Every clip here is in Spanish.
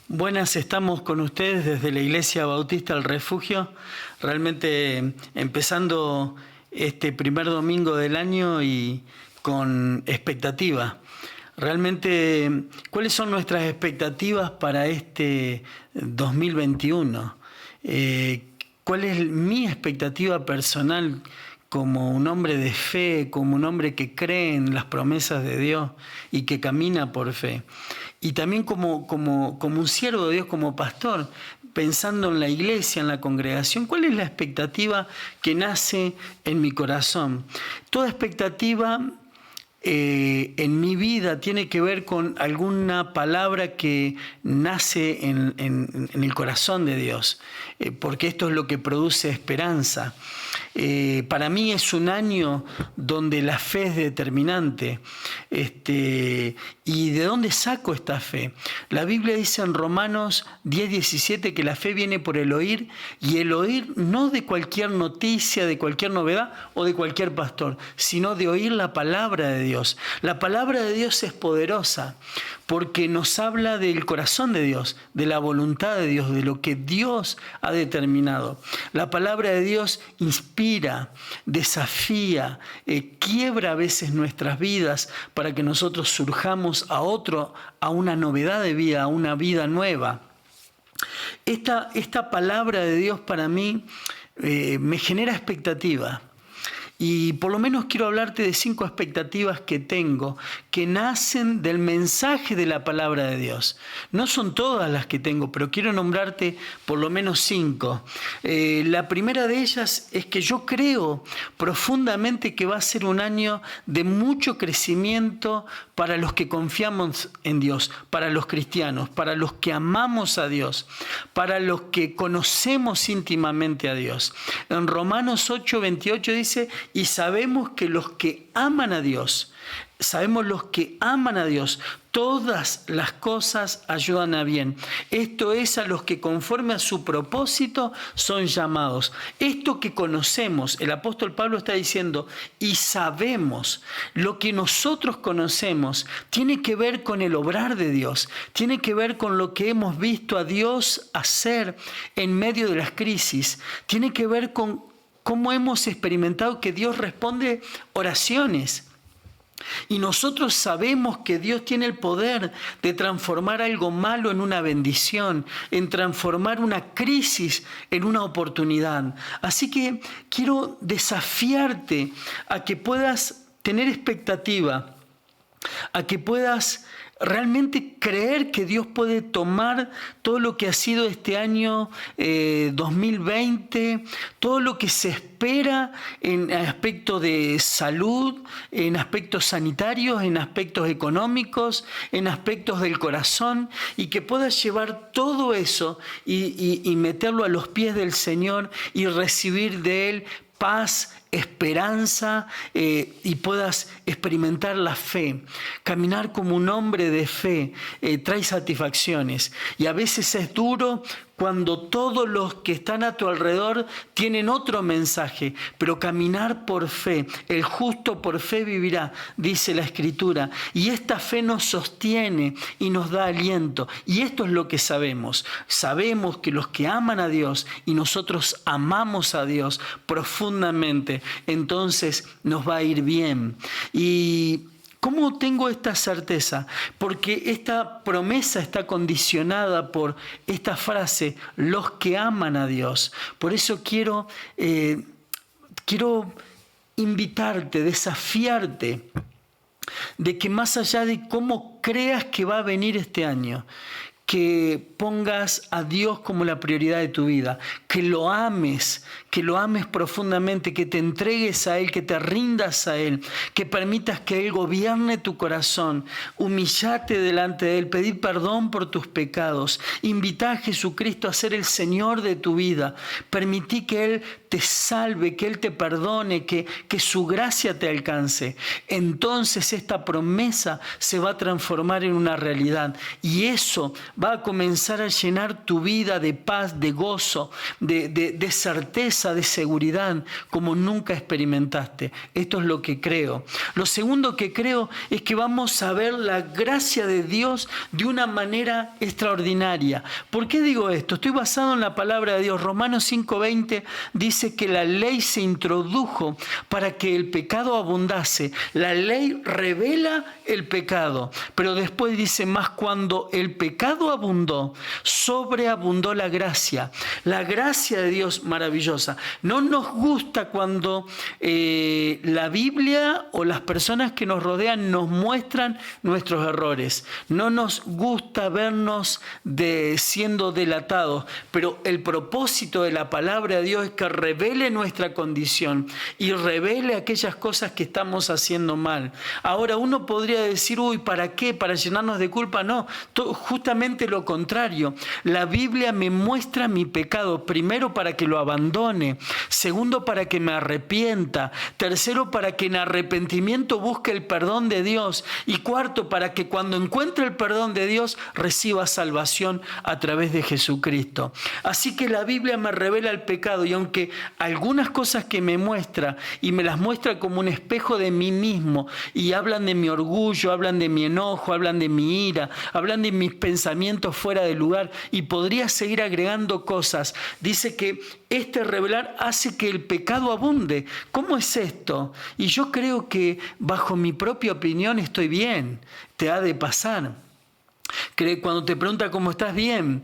Buenas, estamos con ustedes desde la Iglesia Bautista El Refugio, realmente empezando este primer domingo del año y con expectativa. Realmente, ¿cuáles son nuestras expectativas para este 2021? ¿Cuál es mi expectativa personal como un hombre de fe, como un hombre que cree en las promesas de Dios y que camina por fe? Y también como un siervo de Dios, como pastor, pensando en la iglesia, en la congregación, ¿cuál es la expectativa que nace en mi corazón? Toda expectativa en mi vida tiene que ver con alguna palabra que nace en el corazón de Dios, porque esto es lo que produce esperanza. Para mí es un año donde la fe es determinante. ¿Y de dónde saco esta fe? La Biblia dice en Romanos 10:17 que la fe viene por el oír, y el oír no de cualquier noticia, de cualquier novedad o de cualquier pastor, sino de oír la palabra de Dios. La palabra de Dios es poderosa porque nos habla del corazón de Dios, de la voluntad de Dios, de lo que Dios ha determinado. La palabra de Dios inspira, desafía, quiebra a veces nuestras vidas para que nosotros surjamos a una novedad de vida, a una vida nueva. Esta palabra de Dios para mí me genera expectativa. Y por lo menos quiero hablarte de 5 expectativas que tengo, que nacen del mensaje de la palabra de Dios. No son todas las que tengo, pero quiero nombrarte por lo menos 5. La primera de ellas es que yo creo profundamente que va a ser un año de mucho crecimiento para los que confiamos en Dios, para los cristianos, para los que amamos a Dios, para los que conocemos íntimamente a Dios. En Romanos 8:28 dice: y sabemos que los que aman a Dios, todas las cosas ayudan a bien. Esto es, a los que conforme a su propósito son llamados. Esto que conocemos, el apóstol Pablo está diciendo, y sabemos, lo que nosotros conocemos tiene que ver con el obrar de Dios, tiene que ver con lo que hemos visto a Dios hacer en medio de las crisis, tiene que ver con cómo hemos experimentado que Dios responde oraciones. Y nosotros sabemos que Dios tiene el poder de transformar algo malo en una bendición, en transformar una crisis en una oportunidad. Así que quiero desafiarte a que puedas tener expectativa, a que puedas realmente creer que Dios puede tomar todo lo que ha sido este año 2020, todo lo que se espera en aspectos de salud, en aspectos sanitarios, en aspectos económicos, en aspectos del corazón, y que puedas llevar todo eso y meterlo a los pies del Señor y recibir de Él paz, esperanza, y puedas experimentar la fe. Caminar como un hombre de fe trae satisfacciones, y a veces es duro cuando todos los que están a tu alrededor tienen otro mensaje, pero caminar por fe, el justo por fe vivirá, dice la Escritura, y esta fe nos sostiene y nos da aliento, y esto es lo que sabemos. Sabemos que los que aman a Dios, y nosotros amamos a Dios profundamente, entonces nos va a ir bien. Y ¿cómo tengo esta certeza? Porque esta promesa está condicionada por esta frase, los que aman a Dios. Por eso quiero invitarte, desafiarte, de que más allá de cómo creas que va a venir este año, que pongas a Dios como la prioridad de tu vida, que lo ames profundamente, que te entregues a Él, que te rindas a Él, que permitas que Él gobierne tu corazón, humillate delante de Él, pedir perdón por tus pecados, invita a Jesucristo a ser el Señor de tu vida, permití que Él te salve, que Él te perdone, que su gracia te alcance. Entonces esta promesa se va a transformar en una realidad, y eso va a comenzar a llenar tu vida de paz, de gozo, de certeza, de seguridad, como nunca experimentaste. Esto es lo que creo. Lo segundo que creo es que vamos a ver la gracia de Dios de una manera extraordinaria. ¿Por qué digo esto? Estoy basado en la palabra de Dios. Romanos 5:20 dice que la ley se introdujo para que el pecado abundase. La ley revela el pecado, pero después dice más: cuando el pecado abundó, sobreabundó la gracia. La gracia de Dios maravillosa. No nos gusta cuando la Biblia o las personas que nos rodean nos muestran nuestros errores. No nos gusta vernos siendo delatados, pero el propósito de la palabra de Dios es que revele nuestra condición y revele aquellas cosas que estamos haciendo mal. Ahora uno podría decir: uy, ¿para qué? ¿Para llenarnos de culpa? No, justamente lo contrario. La Biblia me muestra mi pecado, primero para que lo abandone, segundo para que me arrepienta, tercero para que en arrepentimiento busque el perdón de Dios y cuarto para que cuando encuentre el perdón de Dios reciba salvación a través de Jesucristo. Así que la Biblia me revela el pecado, y aunque algunas cosas que me muestra y me las muestra como un espejo de mí mismo, y hablan de mi orgullo, hablan de mi enojo, hablan de mi ira, hablan de mis pensamientos fuera de lugar, y podría seguir agregando cosas. Dice que este revelar hace que el pecado abunde. ¿Cómo es esto? Y yo creo que bajo mi propia opinión estoy bien. Te ha de pasar. Cuando te pregunta cómo estás, bien,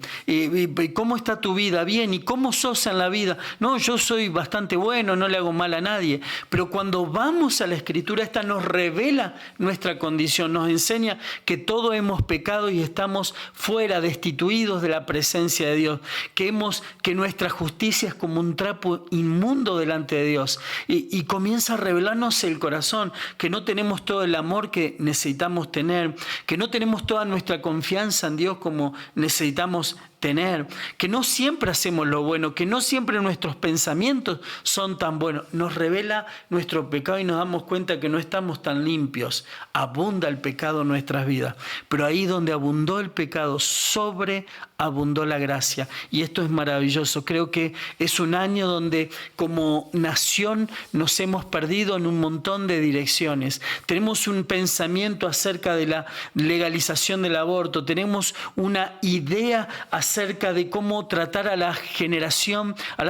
cómo está tu vida, bien, y cómo sos en la vida. No, yo soy bastante bueno, no le hago mal a nadie. Pero cuando vamos a la Escritura, esta nos revela nuestra condición, nos enseña que todos hemos pecado y estamos fuera, destituidos de la presencia de Dios, que nuestra justicia es como un trapo inmundo delante de Dios, y comienza a revelarnos el corazón, que no tenemos todo el amor que necesitamos tener, que no tenemos toda nuestra confianza en Dios como necesitamos tener, que no siempre hacemos lo bueno, que no siempre nuestros pensamientos son tan buenos. Nos revela nuestro pecado y nos damos cuenta que no estamos tan limpios. Abunda el pecado en nuestras vidas, pero ahí donde abundó el pecado, sobreabundó la gracia, y esto es maravilloso. Creo que es un año donde como nación nos hemos perdido en un montón de direcciones. Tenemos un pensamiento acerca de la legalización del aborto, tenemos una idea acerca de cómo tratar a la generación, a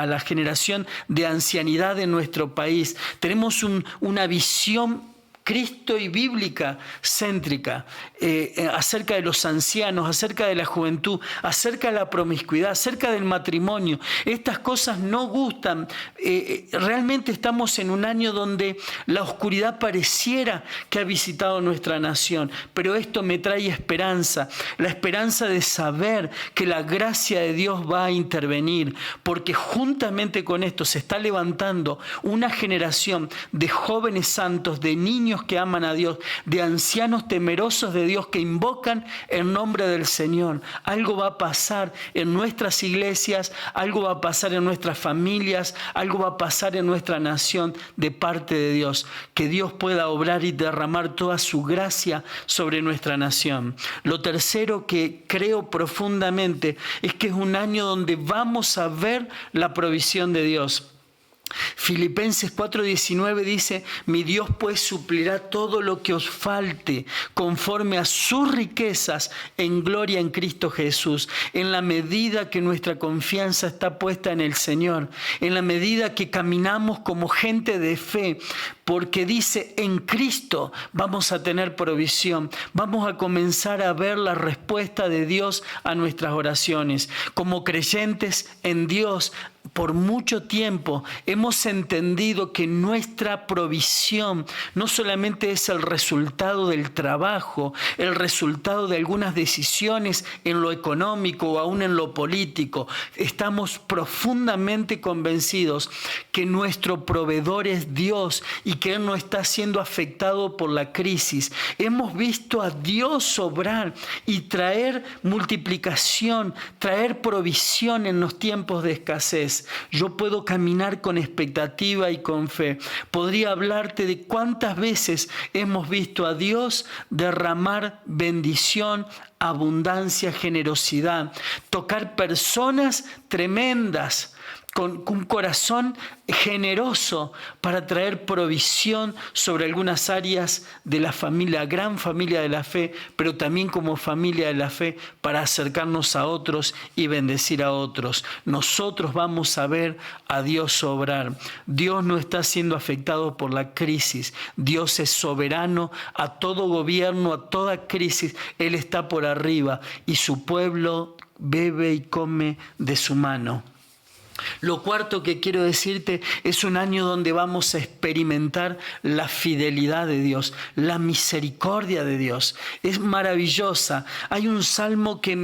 la generación de ancianidad en nuestro país. Tenemos una visión Cristo y bíblica céntrica acerca de los ancianos, acerca de la juventud, acerca de la promiscuidad, acerca del matrimonio. Estas cosas no gustan. Realmente estamos en un año donde la oscuridad pareciera que ha visitado nuestra nación, pero esto me trae esperanza, la esperanza de saber que la gracia de Dios va a intervenir, porque juntamente con esto se está levantando una generación de jóvenes santos, de niños que aman a Dios, de ancianos temerosos de Dios que invocan el nombre del Señor. Algo va a pasar en nuestras iglesias, algo va a pasar en nuestras familias, algo va a pasar en nuestra nación de parte de Dios. Que Dios pueda obrar y derramar toda su gracia sobre nuestra nación. Lo tercero que creo profundamente es que es un año donde vamos a ver la provisión de Dios. Filipenses 4:19 dice: mi Dios pues suplirá todo lo que os falte conforme a sus riquezas en gloria en Cristo Jesús. En la medida que nuestra confianza está puesta en el Señor, en la medida que caminamos como gente de fe, porque dice: en Cristo vamos a tener provisión, vamos a comenzar a ver la respuesta de Dios a nuestras oraciones. Como creyentes en Dios, por mucho tiempo hemos entendido que nuestra provisión no solamente es el resultado del trabajo, el resultado de algunas decisiones en lo económico o aún en lo político. Estamos profundamente convencidos que nuestro proveedor es Dios y que Él no está siendo afectado por la crisis. Hemos visto a Dios obrar y traer multiplicación, traer provisión en los tiempos de escasez. veces yo puedo caminar con expectativa y con fe? Podría hablarte de cuántas veces hemos visto a Dios derramar bendición, abundancia, generosidad, tocar personas tremendas, con un corazón generoso para traer provisión sobre algunas áreas de la familia, gran familia de la fe, pero también como familia de la fe para acercarnos a otros y bendecir a otros. Nosotros vamos a ver a Dios obrar. Dios no está siendo afectado por la crisis. Dios es soberano a todo gobierno, a toda crisis. Él está por arriba y su pueblo bebe y come de su mano. Lo cuarto que quiero decirte es un año donde vamos a experimentar la fidelidad de Dios, la misericordia de Dios. Es maravillosa. Hay un salmo que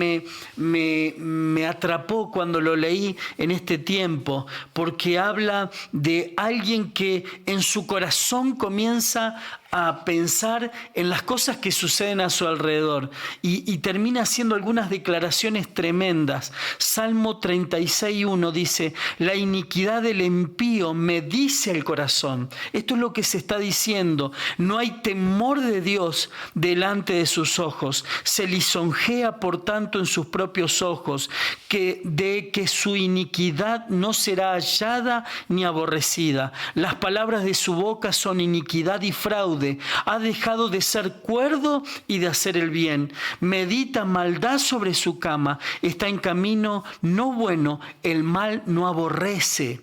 me atrapó cuando lo leí en este tiempo, porque habla de alguien que en su corazón comienza a pensar en las cosas que suceden a su alrededor y termina haciendo algunas declaraciones tremendas. Salmo 36:1 dice: la iniquidad del impío me dice el corazón. Esto es lo que se está diciendo. No hay temor de Dios delante de sus ojos. Se lisonjea por tanto en sus propios ojos, de que su iniquidad no será hallada ni aborrecida. Las palabras de su boca son iniquidad y fraude. Ha dejado de ser cuerdo y de hacer el bien. Medita maldad sobre su cama. Está en camino no bueno. El mal no aborrece.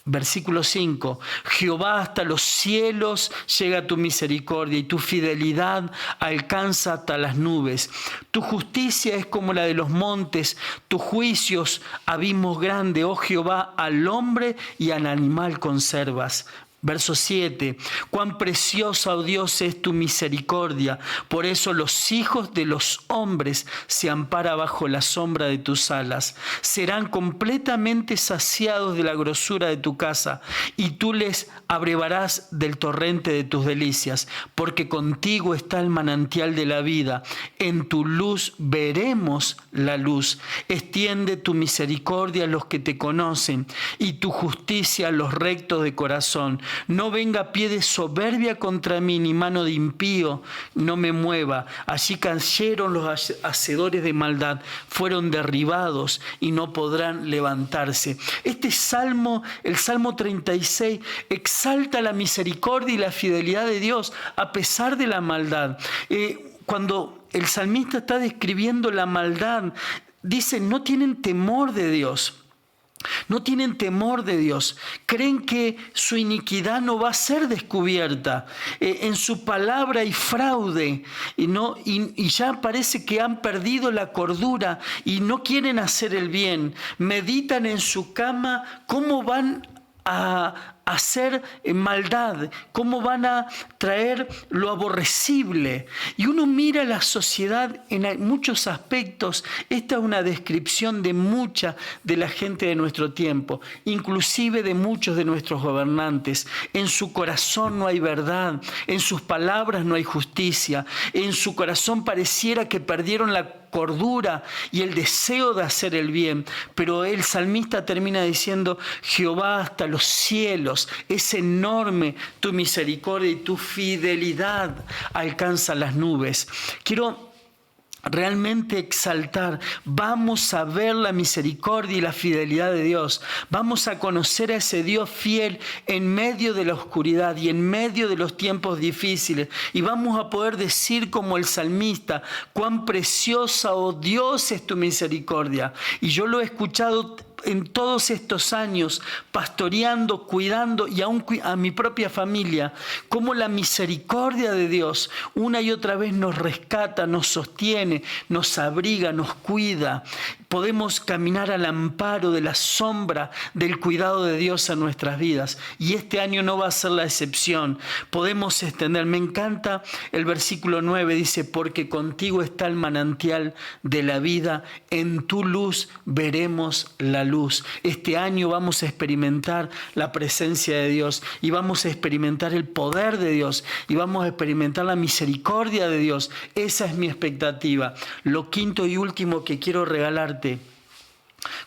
Versículo 5. Jehová, hasta los cielos llega tu misericordia y tu fidelidad alcanza hasta las nubes. Tu justicia es como la de los montes, tus juicios abismos grandes, oh Jehová, al hombre y al animal conservas. Verso 7. Cuán preciosa, oh Dios, es tu misericordia. Por eso los hijos de los hombres se amparan bajo la sombra de tus alas. Serán completamente saciados de la grosura de tu casa, y tú les abrevarás del torrente de tus delicias, porque contigo está el manantial de la vida. En tu luz veremos la luz. Extiende tu misericordia a los que te conocen, y tu justicia a los rectos de corazón. No venga pie de soberbia contra mí, ni mano de impío no me mueva. Allí cayeron los hacedores de maldad, fueron derribados y no podrán levantarse. Este salmo, el Salmo 36, exalta la misericordia y la fidelidad de Dios a pesar de la maldad. Cuando el salmista está describiendo la maldad, dice: no tienen temor de Dios. No tienen temor de Dios. Creen que su iniquidad no va a ser descubierta. En su palabra hay fraude y ya parece que han perdido la cordura y no quieren hacer el bien. Meditan en su cama cómo van a hacer maldad, cómo van a traer lo aborrecible. Y uno mira la sociedad en muchos aspectos. Esta es una descripción de mucha de la gente de nuestro tiempo, inclusive de muchos de nuestros gobernantes. En su corazón no hay verdad, en sus palabras no hay justicia, en su corazón pareciera que perdieron la cordura y el deseo de hacer el bien. Pero el salmista termina diciendo: Jehová, hasta los cielos, es enorme tu misericordia y tu fidelidad alcanza las nubes. Quiero realmente exaltar, vamos a ver la misericordia y la fidelidad de Dios. Vamos a conocer a ese Dios fiel en medio de la oscuridad y en medio de los tiempos difíciles. Y vamos a poder decir como el salmista: cuán preciosa, oh Dios, es tu misericordia. Y yo lo he escuchado en todos estos años, pastoreando, cuidando y aún a mi propia familia, cómo la misericordia de Dios una y otra vez nos rescata, nos sostiene, nos abriga, nos cuida. Podemos caminar al amparo de la sombra del cuidado de Dios en nuestras vidas. Y este año no va a ser la excepción. Podemos extender. Me encanta el versículo 9, dice: porque contigo está el manantial de la vida, en tu luz veremos la luz. Este año vamos a experimentar la presencia de Dios y vamos a experimentar el poder de Dios y vamos a experimentar la misericordia de Dios. Esa es mi expectativa. Lo quinto y último que quiero regalarte: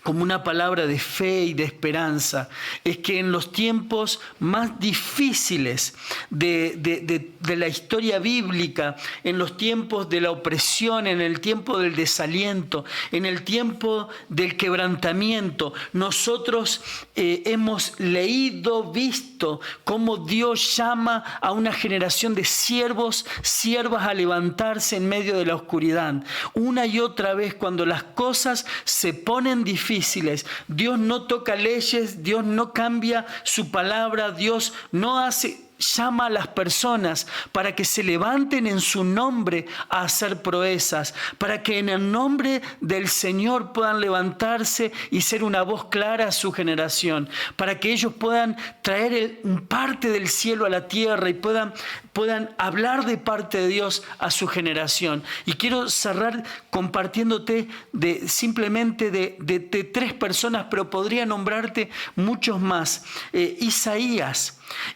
como una palabra de fe y de esperanza, es que en los tiempos más difíciles de la historia bíblica, en los tiempos de la opresión, en el tiempo del desaliento, en el tiempo del quebrantamiento, nosotros hemos leído, visto cómo Dios llama a una generación de siervos, siervas a levantarse en medio de la oscuridad. Una y otra vez, cuando las cosas se ponen difíciles, Dios no toca leyes, Dios no cambia su palabra, Dios no llama a las personas para que se levanten en su nombre a hacer proezas, para que en el nombre del Señor puedan levantarse y ser una voz clara a su generación, para que ellos puedan traer parte del cielo a la tierra y puedan hablar de parte de Dios a su generación. Y quiero cerrar compartiéndote simplemente de 3 personas, pero podría nombrarte muchos más.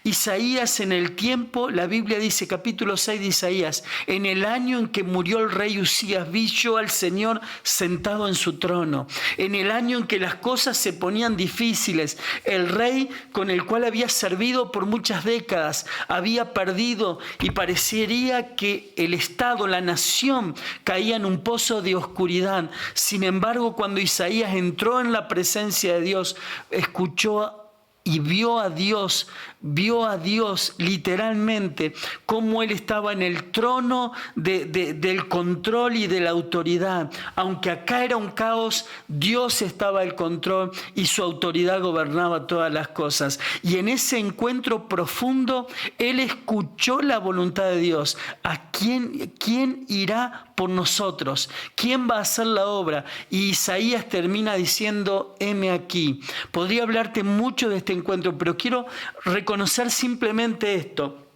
Isaías en el tiempo, la Biblia dice, capítulo 6 de Isaías, en el año en que murió el rey Usías, vi yo al Señor sentado en su trono. En el año en que las cosas se ponían difíciles, el rey con el cual había servido por muchas décadas, había perdido y parecería que el Estado, la nación, caía en un pozo de oscuridad. Sin embargo, cuando Isaías entró en la presencia de Dios, escuchó y vio a Dios literalmente, cómo Él estaba en el trono del control y de la autoridad. Aunque acá era un caos, Dios estaba al control y su autoridad gobernaba todas las cosas. Y en ese encuentro profundo, Él escuchó la voluntad de Dios. ¿Quién irá por nosotros? ¿Quién va a hacer la obra? Y Isaías termina diciendo, heme aquí. Podría hablarte mucho de este encuentro, pero quiero reconocer simplemente esto,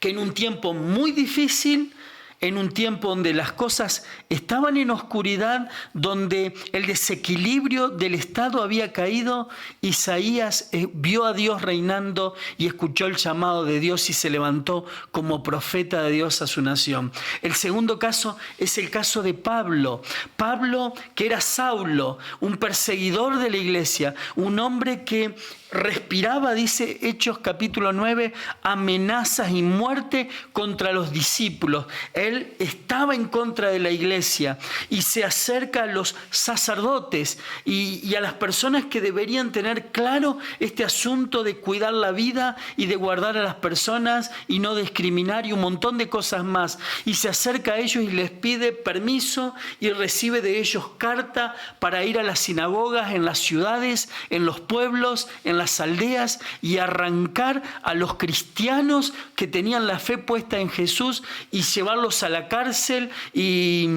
que en un tiempo muy difícil, en un tiempo donde las cosas estaban en oscuridad, donde el desequilibrio del Estado había caído, Isaías vio a Dios reinando y escuchó el llamado de Dios y se levantó como profeta de Dios a su nación. El segundo caso es el caso de Pablo. Pablo, que era Saulo, un perseguidor de la iglesia, un hombre que respiraba, dice Hechos capítulo 9, amenazas y muerte contra los discípulos. Él estaba en contra de la iglesia y se acerca a los sacerdotes y a las personas que deberían tener claro este asunto de cuidar la vida y de guardar a las personas y no discriminar y un montón de cosas más. Y se acerca a ellos y les pide permiso y recibe de ellos carta para ir a las sinagogas en las ciudades, en los pueblos, en las aldeas y arrancar a los cristianos que tenían la fe puesta en Jesús y llevarlos a la cárcel y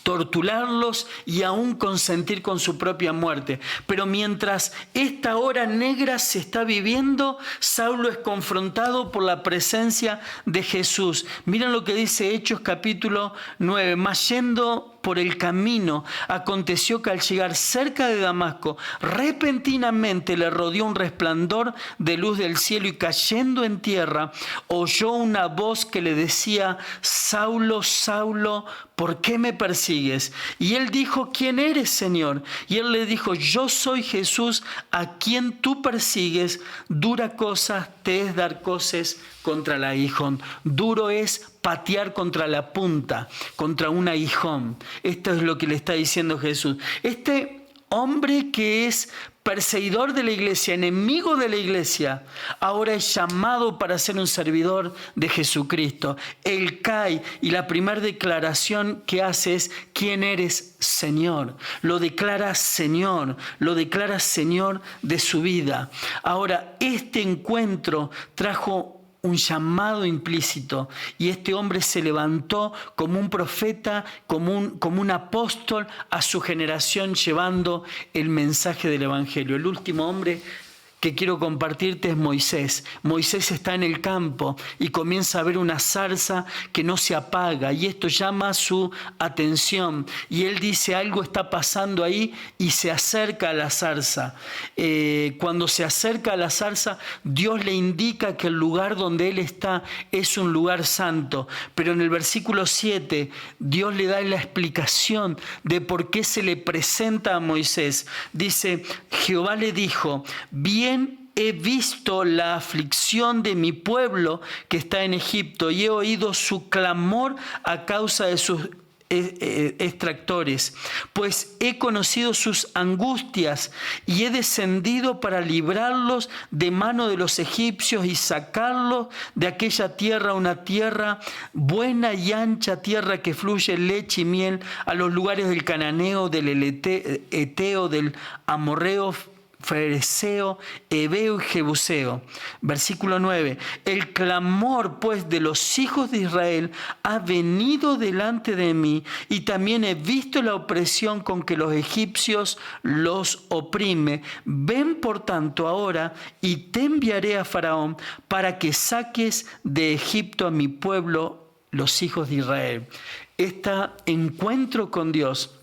torturarlos y aún consentir con su propia muerte. Pero mientras esta hora negra se está viviendo, Saulo es confrontado por la presencia de Jesús. Miren lo que dice Hechos capítulo 9. Mas yendo por el camino, aconteció que al llegar cerca de Damasco, repentinamente le rodeó un resplandor de luz del cielo y cayendo en tierra, oyó una voz que le decía, Saulo, Saulo, ¿por qué me persigues? Y él dijo, ¿quién eres, Señor? Y él le dijo, yo soy Jesús, a quien tú persigues. Dura cosa te es dar coces contra el aguijón. Duro es patear contra la punta, contra un aguijón. Esto es lo que le está diciendo Jesús. Este hombre que es perseguidor de la iglesia, enemigo de la iglesia, ahora es llamado para ser un servidor de Jesucristo. Él cae y la primera declaración que hace es, ¿quién eres, Señor? Lo declara Señor de su vida. Ahora, este encuentro trajo un llamado implícito y este hombre se levantó como un profeta, como un apóstol a su generación llevando el mensaje del evangelio. El último hombre que quiero compartirte es Moisés. Moisés está en el campo y comienza a ver una zarza que no se apaga y esto llama su atención y él dice algo está pasando ahí y se acerca a la zarza. Cuando se acerca a la zarza, Dios le indica que el lugar donde él está es un lugar santo, pero en el versículo 7 Dios le da la explicación de por qué se le presenta a Moisés. Dice, Jehová le dijo, bien he visto la aflicción de mi pueblo que está en Egipto y he oído su clamor a causa de sus extractores, pues he conocido sus angustias y he descendido para librarlos de mano de los egipcios y sacarlos de aquella tierra, una tierra buena y ancha, tierra que fluye leche y miel, a los lugares del cananeo, del eteo, del amorreo, fereceo, heveo y jebuseo. Versículo 9. El clamor pues de los hijos de Israel ha venido delante de mí y también he visto la opresión con que los egipcios los oprime. Ven por tanto ahora y te enviaré a Faraón para que saques de Egipto a mi pueblo, los hijos de Israel. Este encuentro con Dios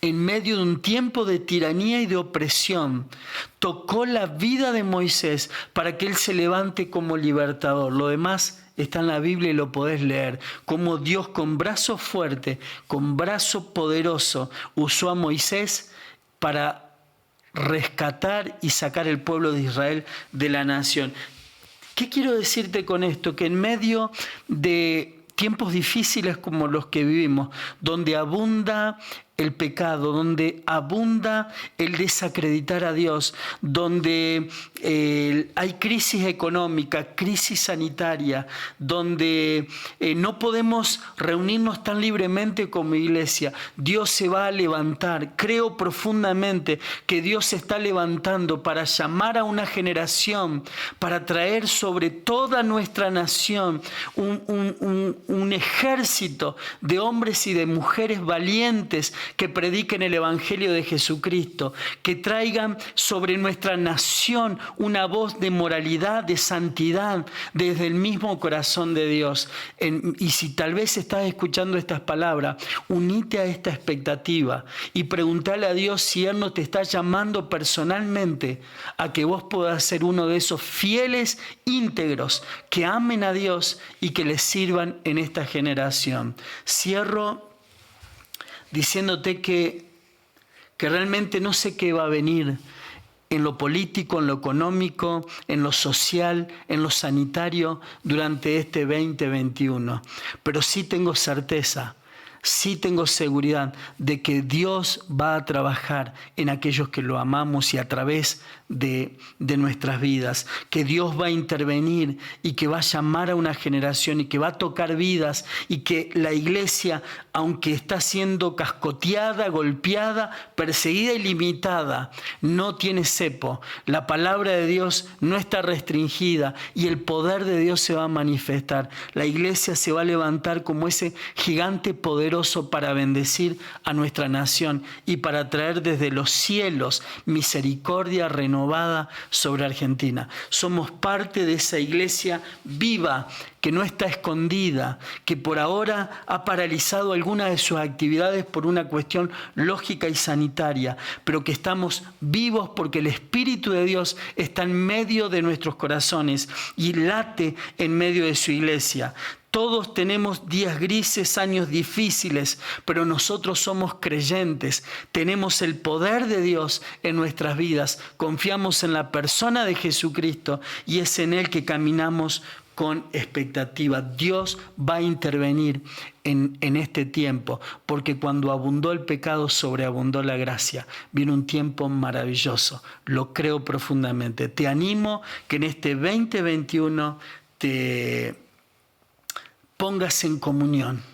en medio de un tiempo de tiranía y de opresión, tocó la vida de Moisés para que él se levante como libertador. Lo demás está en la Biblia y lo podés leer. Cómo Dios con brazo fuerte, con brazo poderoso, usó a Moisés para rescatar y sacar el pueblo de Israel de la nación. ¿Qué quiero decirte con esto? Que en medio de tiempos difíciles como los que vivimos, donde abunda el pecado, donde abunda el desacreditar a Dios, donde hay crisis económica, crisis sanitaria, donde no podemos reunirnos tan libremente como iglesia, Dios se va a levantar. Creo profundamente que Dios se está levantando para llamar a una generación, para traer sobre toda nuestra nación un ejército de hombres y de mujeres valientes que prediquen el Evangelio de Jesucristo, que traigan sobre nuestra nación una voz de moralidad, de santidad, desde el mismo corazón de Dios. Y si tal vez estás escuchando estas palabras, unite a esta expectativa y preguntale a Dios si Él no te está llamando personalmente a que vos puedas ser uno de esos fieles íntegros que amen a Dios y que les sirvan en esta generación. Cierro diciéndote que realmente no sé qué va a venir en lo político, en lo económico, en lo social, en lo sanitario durante este 2021. Pero sí tengo certeza, sí tengo seguridad de que Dios va a trabajar en aquellos que lo amamos y a través de nuestras vidas, que Dios va a intervenir y que va a llamar a una generación y que va a tocar vidas y que la iglesia, aunque está siendo cascoteada, golpeada, perseguida y limitada, no tiene cepo. La palabra de Dios no está restringida y el poder de Dios se va a manifestar. La iglesia se va a levantar como ese gigante poderoso para bendecir a nuestra nación y para traer desde los cielos misericordia renovada sobre Argentina. Somos parte de esa iglesia viva que no está escondida, que por ahora ha paralizado algunas de sus actividades por una cuestión lógica y sanitaria, pero que estamos vivos porque el Espíritu de Dios está en medio de nuestros corazones y late en medio de su iglesia. Todos tenemos días grises, años difíciles, pero nosotros somos creyentes. Tenemos el poder de Dios en nuestras vidas. Confiamos en la persona de Jesucristo y es en Él que caminamos con expectativa. Dios va a intervenir en este tiempo, porque cuando abundó el pecado, sobreabundó la gracia. Viene un tiempo maravilloso. Lo creo profundamente. Te animo que en este 2021 te pongas en comunión,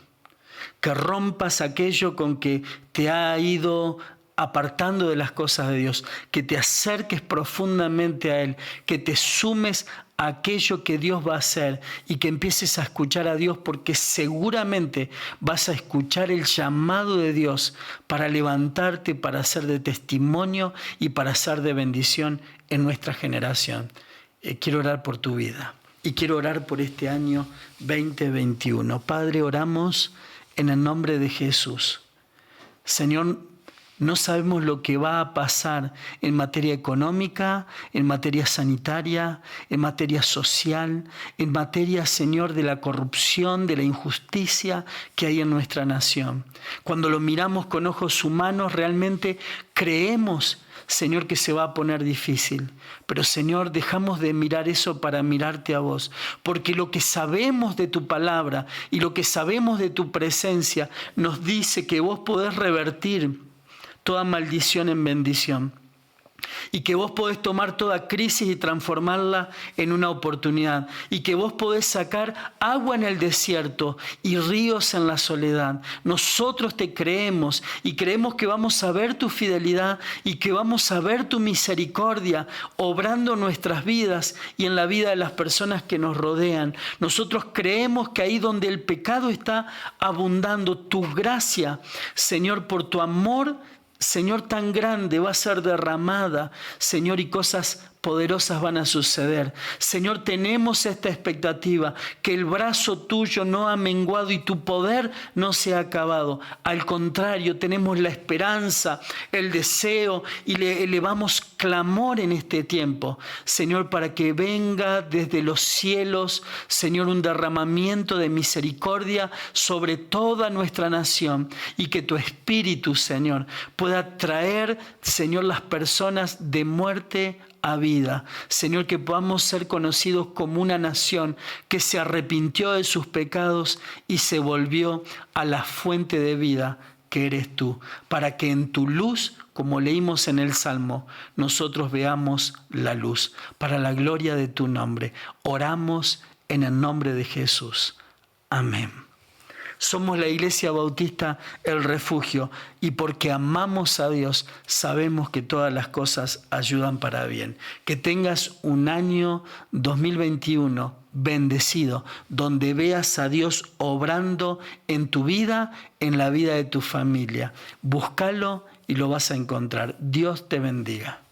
que rompas aquello con que te ha ido apartando de las cosas de Dios, que te acerques profundamente a Él, que te sumes a aquello que Dios va a hacer y que empieces a escuchar a Dios, porque seguramente vas a escuchar el llamado de Dios para levantarte, para ser de testimonio y para ser de bendición en nuestra generación. Quiero orar por tu vida y quiero orar por este año 2021. Padre, oramos en el nombre de Jesús. Señor, no sabemos lo que va a pasar en materia económica, en materia sanitaria, en materia social, en materia, Señor, de la corrupción, de la injusticia que hay en nuestra nación. Cuando lo miramos con ojos humanos, realmente creemos, Señor, que se va a poner difícil. Pero, Señor, dejamos de mirar eso para mirarte a vos. Porque lo que sabemos de tu palabra y lo que sabemos de tu presencia nos dice que vos podés revertir toda maldición en bendición. Y que vos podés tomar toda crisis y transformarla en una oportunidad. Y que vos podés sacar agua en el desierto y ríos en la soledad. Nosotros te creemos y creemos que vamos a ver tu fidelidad y que vamos a ver tu misericordia obrando en nuestras vidas y en la vida de las personas que nos rodean. Nosotros creemos que ahí donde el pecado está abundando, tu gracia, Señor, por tu amor, Señor, tan grande va a ser derramada, Señor, y cosas poderosas van a suceder. Señor, tenemos esta expectativa, que el brazo tuyo no ha menguado y tu poder no se ha acabado. Al contrario, tenemos la esperanza, el deseo y le elevamos clamor en este tiempo, Señor, para que venga desde los cielos, Señor, un derramamiento de misericordia sobre toda nuestra nación y que tu Espíritu, Señor, pueda traer, Señor, las personas de muerte a vida. Señor, que podamos ser conocidos como una nación que se arrepintió de sus pecados y se volvió a la fuente de vida que eres tú, para que en tu luz, como leímos en el Salmo, nosotros veamos la luz, para la gloria de tu nombre. Oramos en el nombre de Jesús. Amén. Somos la Iglesia Bautista El Refugio y porque amamos a Dios sabemos que todas las cosas ayudan para bien. Que tengas un año 2021 bendecido, donde veas a Dios obrando en tu vida, en la vida de tu familia. Búscalo y lo vas a encontrar. Dios te bendiga.